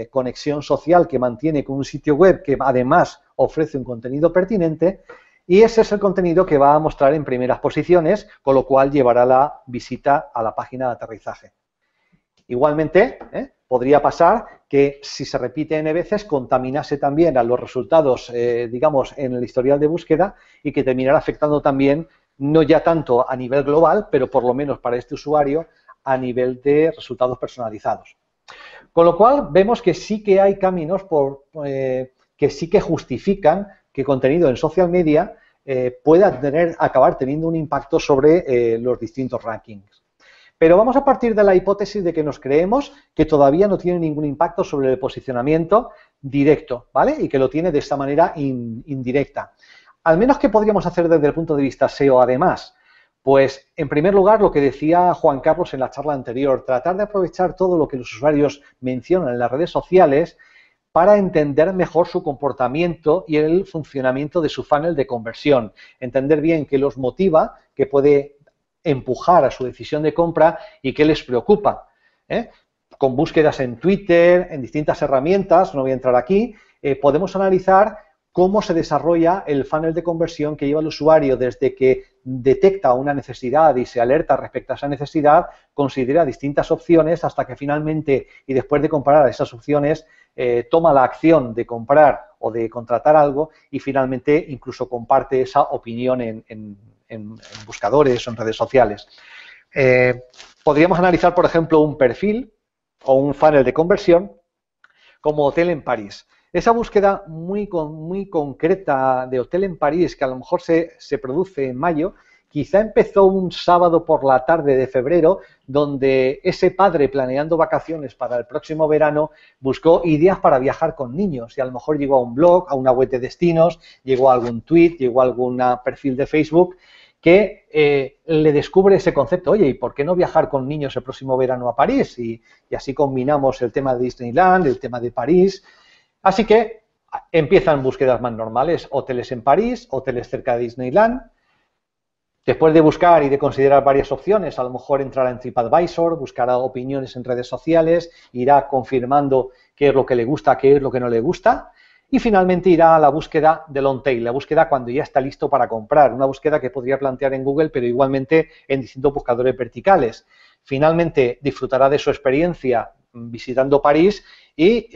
conexión social que mantiene con un sitio web que además ofrece un contenido pertinente, y ese es el contenido que va a mostrar en primeras posiciones, con lo cual llevará la visita a la página de aterrizaje. Igualmente, podría pasar que si se repite n veces contaminase también a los resultados, digamos, en el historial de búsqueda y que terminara afectando también, no ya tanto a nivel global, pero por lo menos para este usuario, a nivel de resultados personalizados. Con lo cual, vemos que sí que hay caminos que sí que justifican que contenido en social media pueda acabar teniendo un impacto sobre los distintos rankings. Pero vamos a partir de la hipótesis de que nos creemos que todavía no tiene ningún impacto sobre el posicionamiento directo, ¿vale? Y que lo tiene de esta manera indirecta. Al menos, ¿qué podríamos hacer desde el punto de vista SEO además? Pues, en primer lugar, lo que decía Juan Carlos en la charla anterior, tratar de aprovechar todo lo que los usuarios mencionan en las redes sociales para entender mejor su comportamiento y el funcionamiento de su funnel de conversión. Entender bien qué los motiva, qué puede empujar a su decisión de compra y qué les preocupa. Con búsquedas en Twitter, en distintas herramientas, no voy a entrar aquí, podemos analizar cómo se desarrolla el funnel de conversión que lleva el usuario desde que detecta una necesidad y se alerta respecto a esa necesidad, considera distintas opciones hasta que finalmente, y después de comparar esas opciones, toma la acción de comprar o de contratar algo y finalmente incluso comparte esa opinión en buscadores o en redes sociales. Podríamos analizar, por ejemplo, un perfil o un funnel de conversión como Hotel en París. Esa búsqueda muy concreta de Hotel en París, que a lo mejor se produce en mayo, quizá empezó un sábado por la tarde de febrero, donde ese padre planeando vacaciones para el próximo verano buscó ideas para viajar con niños y a lo mejor llegó a un blog, a una web de destinos, llegó a algún tweet, llegó a algún perfil de Facebook que le descubre ese concepto. Oye, ¿y por qué no viajar con niños el próximo verano a París? Y así combinamos el tema de Disneyland, el tema de París. Así que empiezan búsquedas más normales, hoteles en París, hoteles cerca de Disneyland. Después de buscar y de considerar varias opciones, a lo mejor entrará en TripAdvisor, buscará opiniones en redes sociales, irá confirmando qué es lo que le gusta, qué es lo que no le gusta. Y finalmente irá a la búsqueda de long tail, la búsqueda cuando ya está listo para comprar, una búsqueda que podría plantear en Google, pero igualmente en distintos buscadores verticales. Finalmente disfrutará de su experiencia visitando París y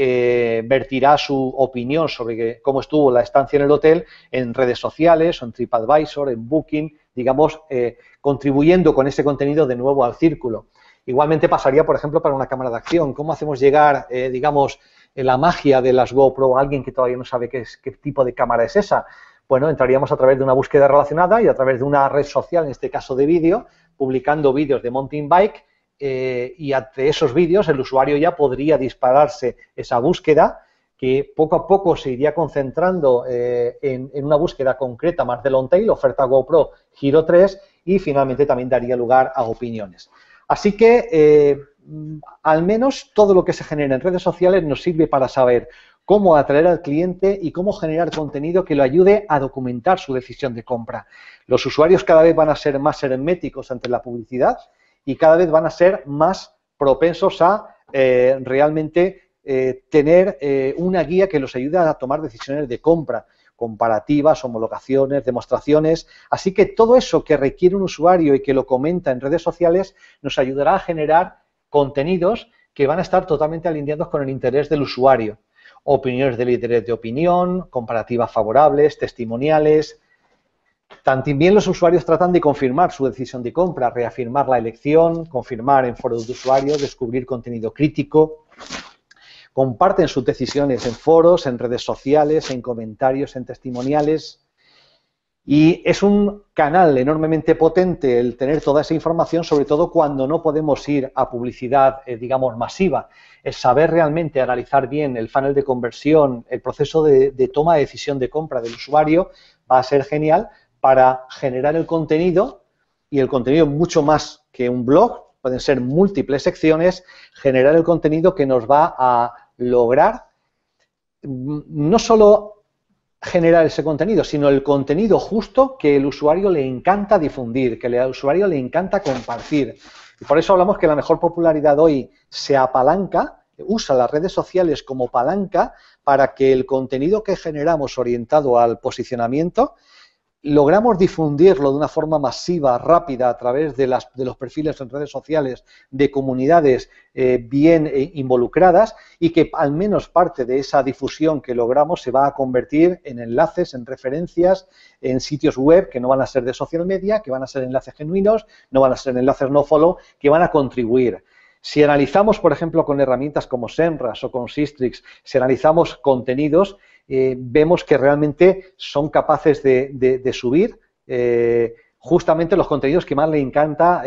vertirá su opinión sobre cómo estuvo la estancia en el hotel en redes sociales o en TripAdvisor, en Booking, digamos, contribuyendo con ese contenido de nuevo al círculo. Igualmente pasaría, por ejemplo, para una cámara de acción. ¿Cómo hacemos llegar, digamos, la magia de las GoPro a alguien que todavía no sabe qué tipo de cámara es esa? Bueno, entraríamos a través de una búsqueda relacionada y a través de una red social, en este caso de vídeo, publicando vídeos de mountain bike, y ante esos vídeos el usuario ya podría dispararse esa búsqueda que poco a poco se iría concentrando en una búsqueda concreta más de long tail, oferta GoPro Giro 3, y finalmente también daría lugar a opiniones. Así que al menos todo lo que se genera en redes sociales nos sirve para saber cómo atraer al cliente y cómo generar contenido que lo ayude a documentar su decisión de compra. Los usuarios cada vez van a ser más herméticos ante la publicidad y cada vez van a ser más propensos a realmente tener una guía que los ayude a tomar decisiones de compra, comparativas, homologaciones, demostraciones. Así que todo eso que requiere un usuario y que lo comenta en redes sociales nos ayudará a generar contenidos que van a estar totalmente alineados con el interés del usuario. Opiniones de líderes de opinión, comparativas favorables, testimoniales. También los usuarios tratan de confirmar su decisión de compra, reafirmar la elección, confirmar en foros de usuarios, descubrir contenido crítico. Comparten sus decisiones en foros, en redes sociales, en comentarios, en testimoniales. Y es un canal enormemente potente el tener toda esa información, sobre todo cuando no podemos ir a publicidad, digamos, masiva. El saber realmente analizar bien el funnel de conversión, el proceso de toma de decisión de compra del usuario va a ser genial para generar el contenido, y el contenido mucho más que un blog, pueden ser múltiples secciones, generar el contenido que nos va a lograr no solo generar ese contenido, sino el contenido justo que el usuario le encanta difundir, que al usuario le encanta compartir. Y por eso hablamos que la mejor popularidad hoy se apalanca, usa las redes sociales como palanca para que el contenido que generamos orientado al posicionamiento logramos difundirlo de una forma masiva, rápida, a través de los perfiles en redes sociales de comunidades bien involucradas, y que al menos parte de esa difusión que logramos se va a convertir en enlaces, en referencias, en sitios web que no van a ser de social media, que van a ser enlaces genuinos, no van a ser enlaces no follow, que van a contribuir. Si analizamos, por ejemplo, con herramientas como Semrush o con Sistrix, si analizamos contenidos, vemos que realmente son capaces de subir justamente los contenidos que más le encanta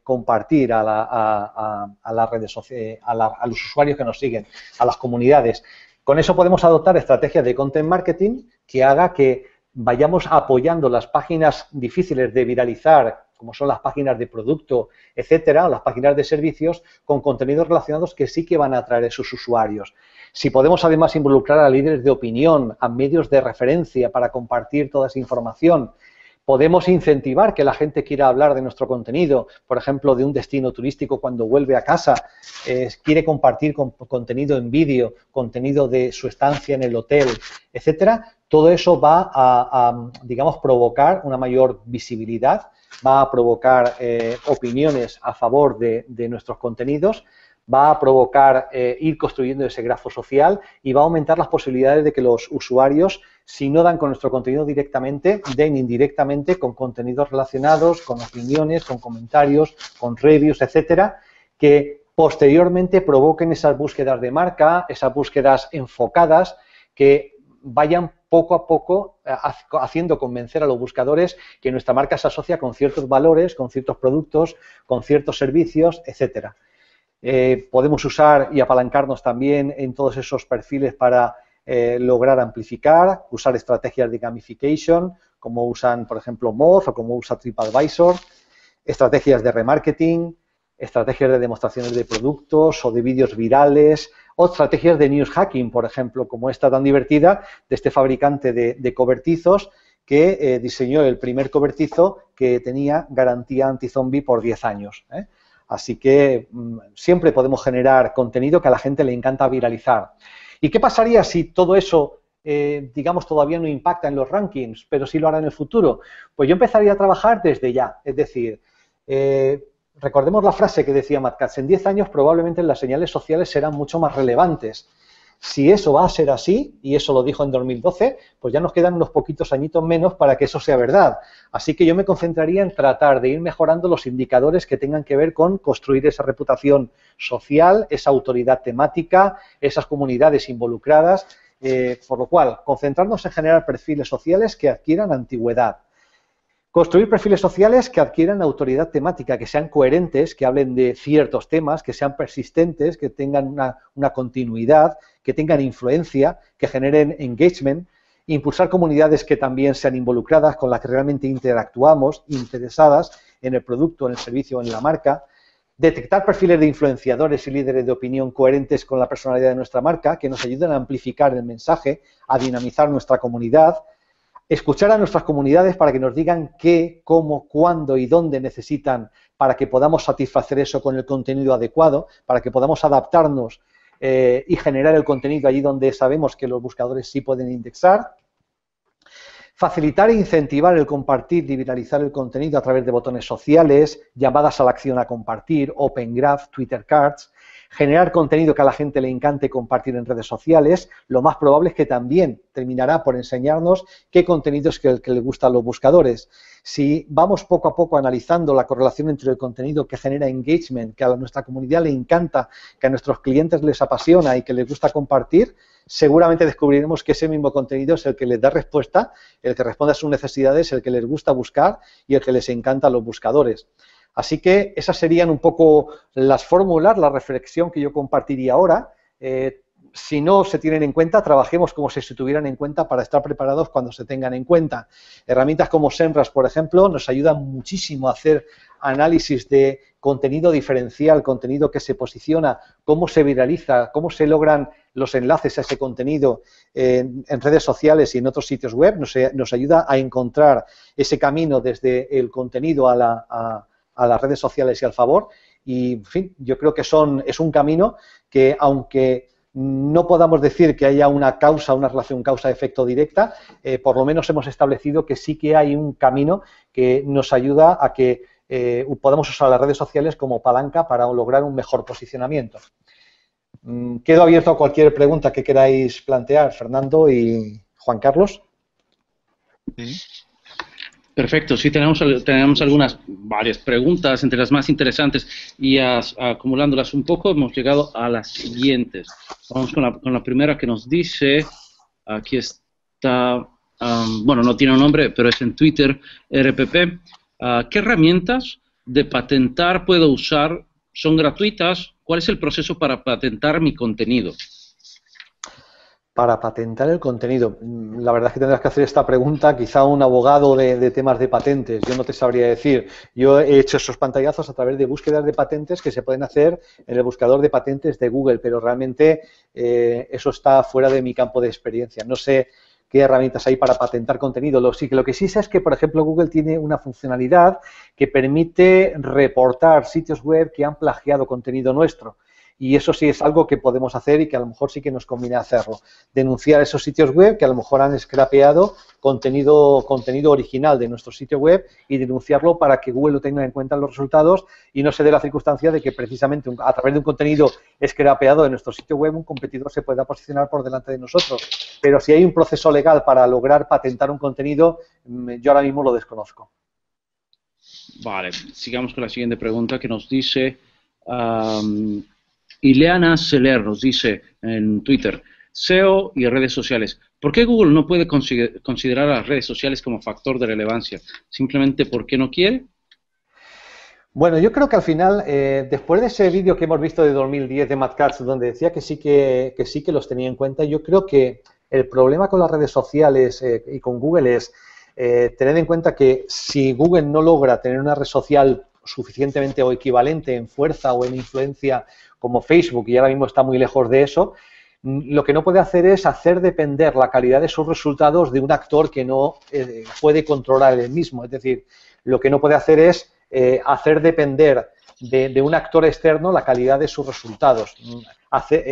compartir a las redes sociales, a los usuarios que nos siguen, a las comunidades. Con eso podemos adoptar estrategias de content marketing que haga que vayamos apoyando las páginas difíciles de viralizar, como son las páginas de producto, etcétera, o las páginas de servicios, con contenidos relacionados que sí que van a atraer a sus usuarios. Si podemos además involucrar a líderes de opinión, a medios de referencia para compartir toda esa información, podemos incentivar que la gente quiera hablar de nuestro contenido, por ejemplo, de un destino turístico cuando vuelve a casa, quiere compartir contenido en vídeo, contenido de su estancia en el hotel, etcétera. Todo eso va a digamos, provocar una mayor visibilidad, va a provocar opiniones a favor de nuestros contenidos, va a provocar ir construyendo ese grafo social y va a aumentar las posibilidades de que los usuarios, si no dan con nuestro contenido directamente, den indirectamente con contenidos relacionados, con opiniones, con comentarios, con reviews, etcétera, que posteriormente provoquen esas búsquedas de marca, esas búsquedas enfocadas, que vayan poco a poco haciendo convencer a los buscadores que nuestra marca se asocia con ciertos valores, con ciertos productos, con ciertos servicios, etcétera. Podemos usar y apalancarnos también en todos esos perfiles para lograr amplificar, usar estrategias de gamification, como usan, por ejemplo, Moz o como usa TripAdvisor, estrategias de remarketing, estrategias de demostraciones de productos o de vídeos virales, o estrategias de news hacking, por ejemplo, como esta tan divertida de este fabricante de cobertizos que diseñó el primer cobertizo que tenía garantía anti-zombie por 10 años. Así que siempre podemos generar contenido que a la gente le encanta viralizar. ¿Y qué pasaría si todo eso, digamos, todavía no impacta en los rankings, pero sí lo hará en el futuro? Pues yo empezaría a trabajar desde ya. Es decir, recordemos la frase que decía Matt Cutts: en 10 años probablemente las señales sociales serán mucho más relevantes. Si eso va a ser así, y eso lo dijo en 2012, pues ya nos quedan unos poquitos añitos menos para que eso sea verdad. Así que yo me concentraría en tratar de ir mejorando los indicadores que tengan que ver con construir esa reputación social, esa autoridad temática, esas comunidades involucradas, por lo cual, concentrarnos en generar perfiles sociales que adquieran antigüedad. Construir perfiles sociales que adquieran autoridad temática, que sean coherentes, que hablen de ciertos temas, que sean persistentes, que tengan una continuidad, que tengan influencia, que generen engagement, impulsar comunidades que también sean involucradas, con las que realmente interactuamos, interesadas en el producto, en el servicio, en la marca, Detectar perfiles de influenciadores y líderes de opinión coherentes con la personalidad de nuestra marca, que nos ayuden a amplificar el mensaje, a dinamizar nuestra comunidad. Escuchar a nuestras comunidades para que nos digan qué, cómo, cuándo y dónde necesitan para que podamos satisfacer eso con el contenido adecuado, para que podamos adaptarnos y generar el contenido allí donde sabemos que los buscadores sí pueden indexar. Facilitar e incentivar el compartir y viralizar el contenido a través de botones sociales, llamadas a la acción a compartir, Open Graph, Twitter Cards. Generar contenido que a la gente le encante compartir en redes sociales, lo más probable es que también terminará por enseñarnos qué contenido es el que le gusta a los buscadores. Si vamos poco a poco analizando la correlación entre el contenido que genera engagement, que a nuestra comunidad le encanta, que a nuestros clientes les apasiona y que les gusta compartir, seguramente descubriremos que ese mismo contenido es el que les da respuesta, el que responde a sus necesidades, el que les gusta buscar y el que les encanta a los buscadores. Así que esas serían un poco las fórmulas, la reflexión que yo compartiría ahora. Si no se tienen en cuenta, trabajemos como si se tuvieran en cuenta para estar preparados cuando se tengan en cuenta. Herramientas como SEMrush, por ejemplo, nos ayudan muchísimo a hacer análisis de contenido diferencial, contenido que se posiciona, cómo se viraliza, cómo se logran los enlaces a ese contenido en redes sociales y en otros sitios web. Nos ayuda a encontrar ese camino desde el contenido a las redes sociales y al favor, y en fin, yo creo que es un camino que, aunque no podamos decir que haya una relación causa-efecto directa, por lo menos hemos establecido que sí que hay un camino que nos ayuda a que podamos usar las redes sociales como palanca para lograr un mejor posicionamiento. Quedo abierto a cualquier pregunta que queráis plantear, Fernando y Juan Carlos. Sí. Perfecto, sí, tenemos varias preguntas, entre las más interesantes, y acumulándolas un poco, hemos llegado a las siguientes. Vamos con la primera que nos dice, aquí está, bueno, no tiene un nombre, pero es en Twitter, RPP. ¿Qué herramientas de patentar puedo usar? ¿Son gratuitas? ¿Cuál es el proceso para patentar mi contenido? Para patentar el contenido, la verdad es que tendrás que hacer esta pregunta quizá a un abogado de temas de patentes. Yo no te sabría decir. Yo he hecho esos pantallazos a través de búsquedas de patentes que se pueden hacer en el buscador de patentes de Google, pero realmente eso está fuera de mi campo de experiencia. No sé qué herramientas hay para patentar contenido. Lo que sí sé es que, por ejemplo, Google tiene una funcionalidad que permite reportar sitios web que han plagiado contenido nuestro. Y eso sí es algo que podemos hacer y que a lo mejor sí que nos conviene hacerlo. Denunciar esos sitios web que a lo mejor han scrapeado contenido original de nuestro sitio web y denunciarlo para que Google lo tenga en cuenta en los resultados y no se dé la circunstancia de que precisamente a través de un contenido scrapeado de nuestro sitio web un competidor se pueda posicionar por delante de nosotros. Pero si hay un proceso legal para lograr patentar un contenido, yo ahora mismo lo desconozco. Vale, sigamos con la siguiente pregunta que nos dice... Ileana Celer nos dice en Twitter, SEO y redes sociales. ¿Por qué Google no puede considerar a las redes sociales como factor de relevancia? ¿Simplemente porque no quiere? Bueno, yo creo que al final, después de ese vídeo que hemos visto de 2010 de Matt Cutts, donde decía que sí que los tenía en cuenta, yo creo que el problema con las redes sociales y con Google es tener en cuenta que si Google no logra tener una red social suficientemente o equivalente en fuerza o en influencia como Facebook, y ahora mismo está muy lejos de eso, lo que no puede hacer es hacer depender la calidad de sus resultados de un actor que no puede controlar él mismo. Es decir, lo que no puede hacer es hacer depender de un actor externo la calidad de sus resultados.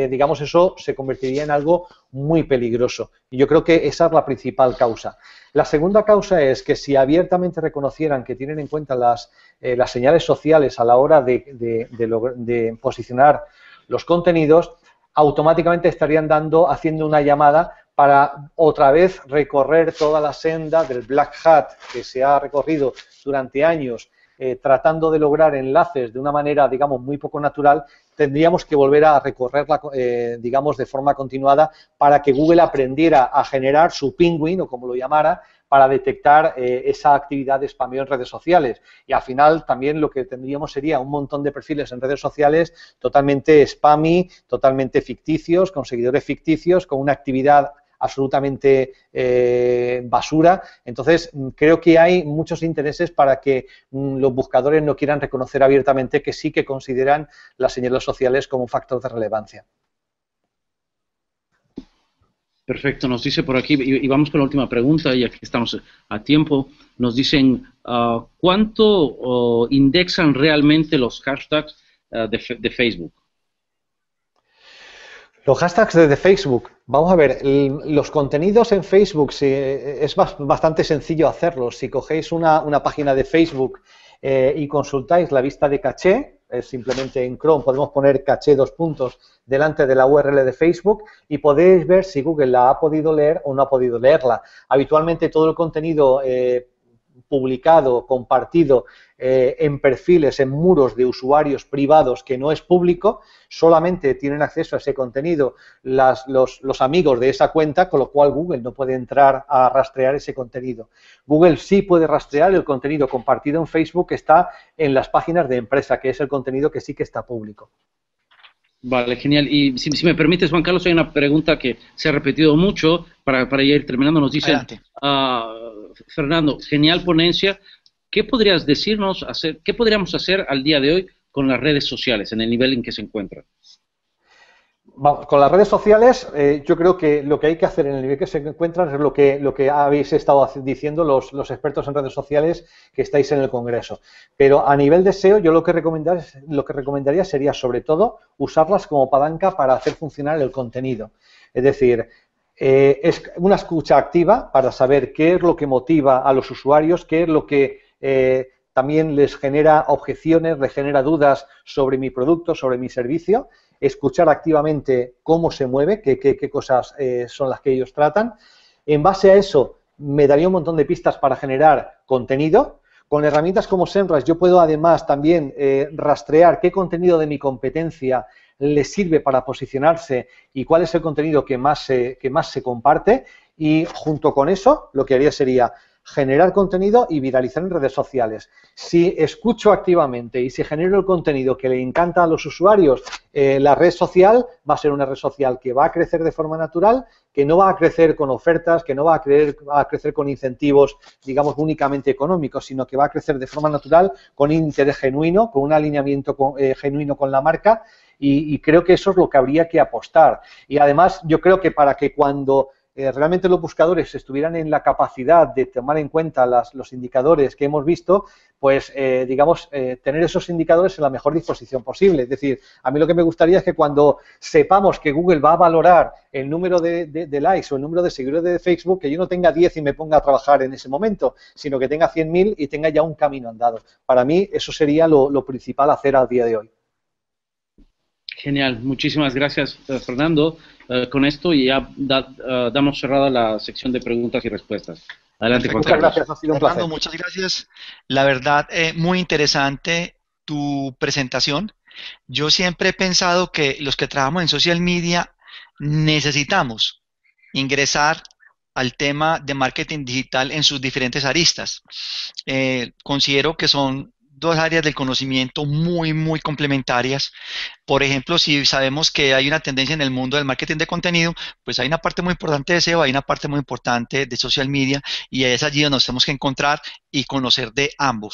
Digamos, eso se convertiría en algo muy peligroso. Y yo creo que esa es la principal causa. La segunda causa es que si abiertamente reconocieran que tienen en cuenta las señales sociales a la hora de posicionar los contenidos, automáticamente estarían haciendo una llamada para otra vez recorrer toda la senda del black hat que se ha recorrido durante años tratando de lograr enlaces de una manera, digamos, muy poco natural. Tendríamos que volver a recorrerla, digamos, de forma continuada para que Google aprendiera a generar su penguin, o como lo llamara, para detectar esa actividad de spameo en redes sociales. Y al final también lo que tendríamos sería un montón de perfiles en redes sociales totalmente spammy, totalmente ficticios, con seguidores ficticios, con una actividad absolutamente basura. Entonces, creo que hay muchos intereses para que los buscadores no quieran reconocer abiertamente que sí que consideran las señales sociales como un factor de relevancia. Perfecto, nos dice por aquí, y vamos con la última pregunta, y aquí estamos a tiempo, nos dicen, ¿cuánto indexan realmente los hashtags de Facebook? Los hashtags de Facebook, vamos a ver, los contenidos en Facebook es bastante sencillo hacerlos. Si cogéis una página de Facebook y consultáis la vista de caché, simplemente en Chrome podemos poner caché delante de la URL de Facebook y podéis ver si Google la ha podido leer o no ha podido leerla. Habitualmente todo el contenido publicado, compartido en perfiles, en muros de usuarios privados que no es público, solamente tienen acceso a ese contenido los amigos de esa cuenta, con lo cual Google no puede entrar a rastrear ese contenido. Google sí puede rastrear el contenido compartido en Facebook que está en las páginas de empresa, que es el contenido que sí que está público. Vale, genial. Y si me permites, Juan Carlos, hay una pregunta que se ha repetido mucho para ir terminando. Nos dice, Fernando, genial ponencia. ¿Qué podrías decirnos, qué podríamos hacer al día de hoy con las redes sociales, en el nivel en que se encuentran? Vamos, con las redes sociales, yo creo que lo que hay que hacer en el nivel que se encuentran es lo que habéis estado diciendo los expertos en redes sociales que estáis en el Congreso. Pero a nivel de SEO, yo lo que recomendaría sería, sobre todo, usarlas como palanca para hacer funcionar el contenido. Es decir, es una escucha activa para saber qué es lo que motiva a los usuarios, qué es lo que también les genera objeciones, les genera dudas sobre mi producto, sobre mi servicio. Escuchar activamente cómo se mueve, qué cosas son las que ellos tratan. En base a eso, me daría un montón de pistas para generar contenido. Con herramientas como SEMrush yo puedo además también rastrear qué contenido de mi competencia les sirve para posicionarse y cuál es el contenido que más se comparte. Y junto con eso, lo que haría sería generar contenido y viralizar en redes sociales. Si escucho activamente y si genero el contenido que le encanta a los usuarios, la red social va a ser una red social que va a crecer de forma natural, que no va a crecer con ofertas, que no va a crecer con incentivos, digamos, únicamente económicos, sino que va a crecer de forma natural, con interés genuino, con un alineamiento genuino con la marca, y creo que eso es lo que habría que apostar. Y además, yo creo que para que cuando realmente los buscadores estuvieran en la capacidad de tomar en cuenta los indicadores que hemos visto, pues, digamos, tener esos indicadores en la mejor disposición posible. Es decir, a mí lo que me gustaría es que cuando sepamos que Google va a valorar el número de likes o el número de seguidores de Facebook, que yo no tenga 10 y me ponga a trabajar en ese momento, sino que tenga 100.000 y tenga ya un camino andado. Para mí, eso sería lo principal a hacer al día de hoy. Genial, muchísimas gracias, Fernando. Con esto ya damos cerrada la sección de preguntas y respuestas. Adelante, Juan Carlos. Muchas gracias, ha sido un placer. Fernando, muchas gracias. La verdad, muy interesante tu presentación. Yo siempre he pensado que los que trabajamos en social media necesitamos ingresar al tema de marketing digital en sus diferentes aristas. Considero que son dos áreas del conocimiento muy complementarias. Por ejemplo, si sabemos que hay una tendencia en el mundo del marketing de contenido, pues hay una parte muy importante de SEO, hay una parte muy importante de social media, y es allí donde nos tenemos que encontrar y conocer de ambos.